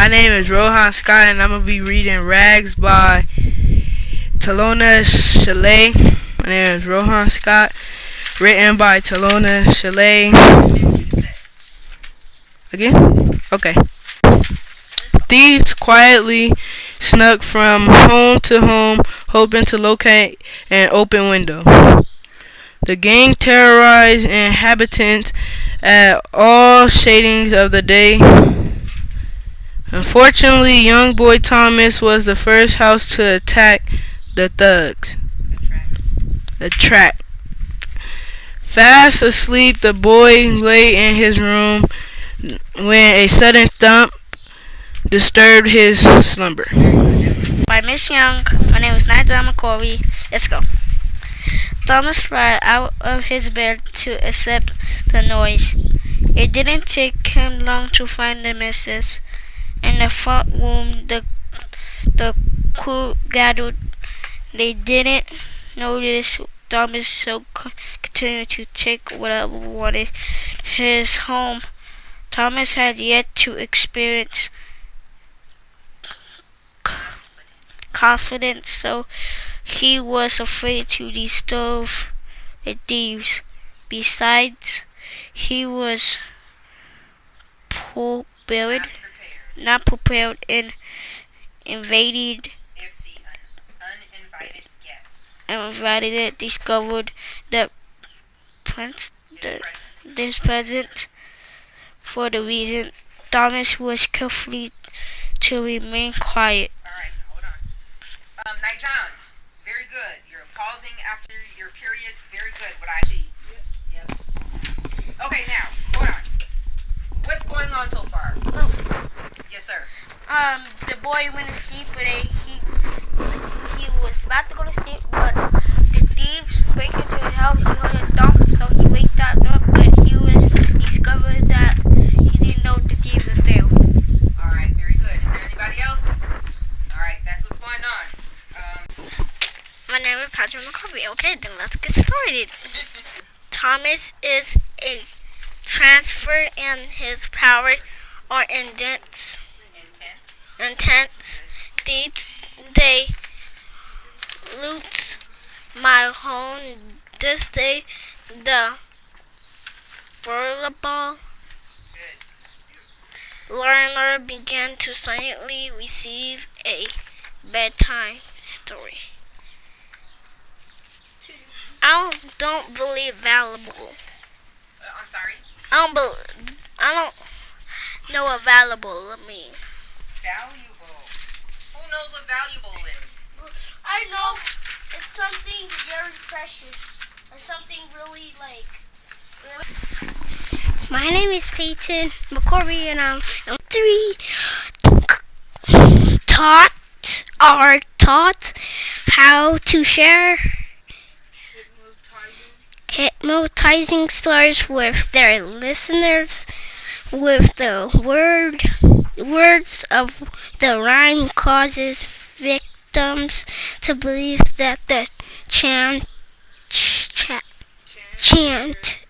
My name is Rohan Scott, and I'm gonna be reading "Rags" by Talona Shalay. My name is Rohan Scott, written by Talona Shalay. Again? Okay. Thieves quietly snuck from home to home, hoping to locate an open window. The gang terrorized inhabitants at all shadings of the day. Unfortunately, young boy Thomas was the first house to attack the thugs. The track. Fast asleep, the boy lay in his room when a sudden thump disturbed his slumber. By Miss Young, my name is Nigel McCorvey. Let's go. Thomas slid out of his bed to accept the noise. It didn't take him long to find the missus. In the front room, the crew gathered. They didn't notice Thomas, so continued to take whatever wanted his home. Thomas had yet to experience confidence, so he was afraid to disturb the thieves. Besides, he was not prepared and uninvited discovered this presence. For the reason, Thomas was careful to remain quiet. Alright, hold on. Nijan, very good. You're pausing after your periods. Very good. What I see. Yep. Okay, now, hold on. What's going on so far? Ooh. Yes, sir. The boy went to sleep, but he was about to go to sleep, but the thieves break into the house. He heard a thump, so he waked up, but he discovered that he didn't know the thieves was there. All right, very good. Is there anybody else? All right, that's what's going on. My name is Patrick McCarthy. Okay, then let's get started. Thomas is a transfer, and his power are intense. Thieves, they loot my home. This day, the vulnerable learner began to silently receive a bedtime story. I don't believe valuable. I'm sorry? I don't know what valuable means. Valuable. Who knows what valuable is? I know it's something very precious or something really like. My name is Peyton McCorvey, and I'm 3. Taught how to share hypnotizing stories with their listeners with the words of the rhyme causes victims to believe that the chant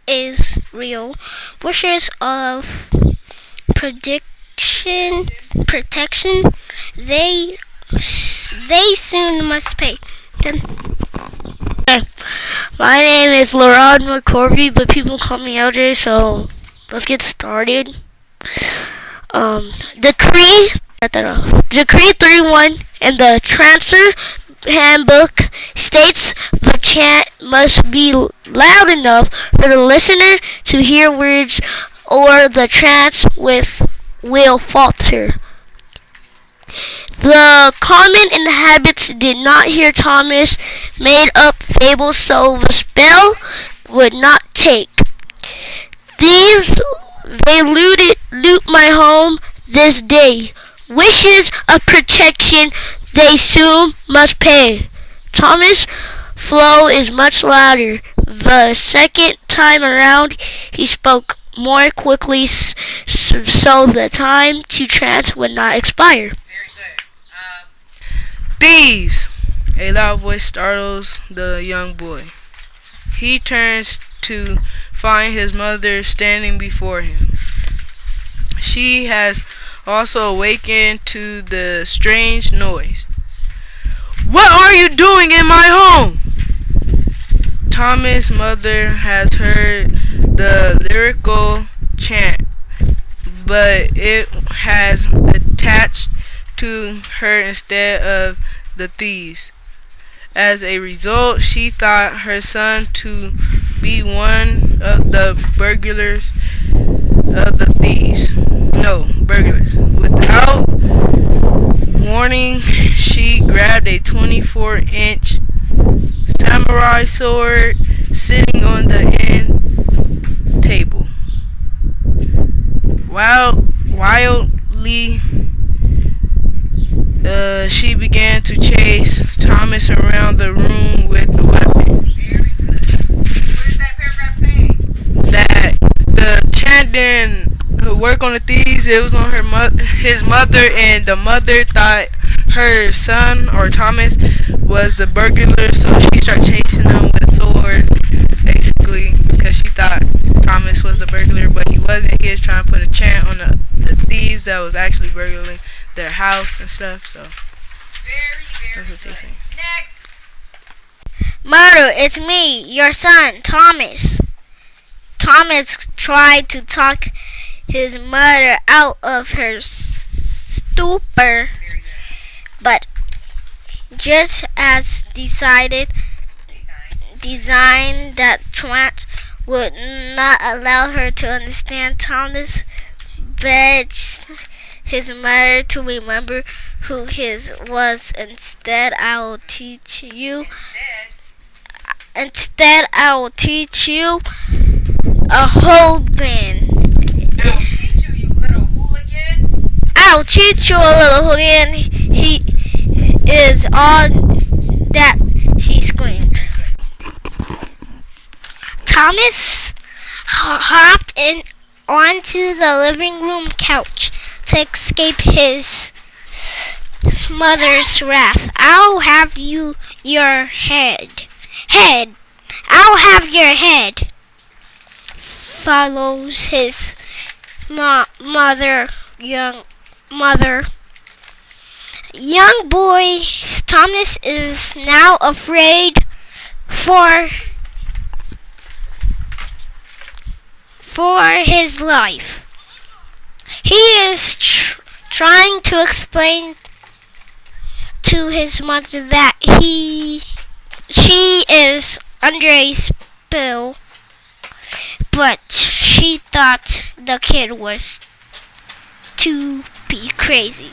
is real. Wishes of protection, they soon must pay. My name is Laurent McCorvey, but people call me LJ, so let's get started. Decree 3-1 in the transfer handbook states the chant must be loud enough for the listener to hear words, or the chant will falter. The common inhabitants did not hear Thomas made up fables, so the spell would not take. Thieves, they loot my home this day. Wishes of protection, they soon must pay. Thomas' flow is much louder. The second time around, he spoke more quickly, so the time to trance would not expire. Very good. Thieves! A loud voice startles the young boy. He turns to find his mother standing before him. She has also awakened to the strange noise. "What are you doing in my home?" Thomas' mother has heard the lyrical chant, but it has attached to her instead of the thieves. As a result, she thought her son to be one of the burglars of the thieves. No, burglars. Without warning, she grabbed a 24-inch samurai sword sitting on the end table. Wildly, she began to chase Thomas around the room with the weapon. Very good. What is that paragraph saying? That the chant didn't work on the thieves. It was on his mother, and the mother thought her son or Thomas was the burglar, so she started chasing him with a sword, basically, because she thought Thomas was the burglar, but he wasn't. He was trying to put a chant on the thieves that was actually burgling their house and stuff. So Very, very that's what they good. say. Next. Mother, it's me, your son, Thomas. Thomas tried to talk his mother out of her stupor, Very good. but just as Design. designed that Trant would not allow her to understand, Thomas begged his mother to remember who his was. Instead, I will teach you a hooligan. I'll teach you, you little hooligan. I'll teach you a little hooligan. He is all that, she screamed. Thomas hopped in onto the living room couch to escape his mother's wrath. I'll have your head. I'll have your head. Follows his young boy Thomas is now afraid for his life. He is trying to explain to his mother that she is under a spell, but she thought the kid was too crazy.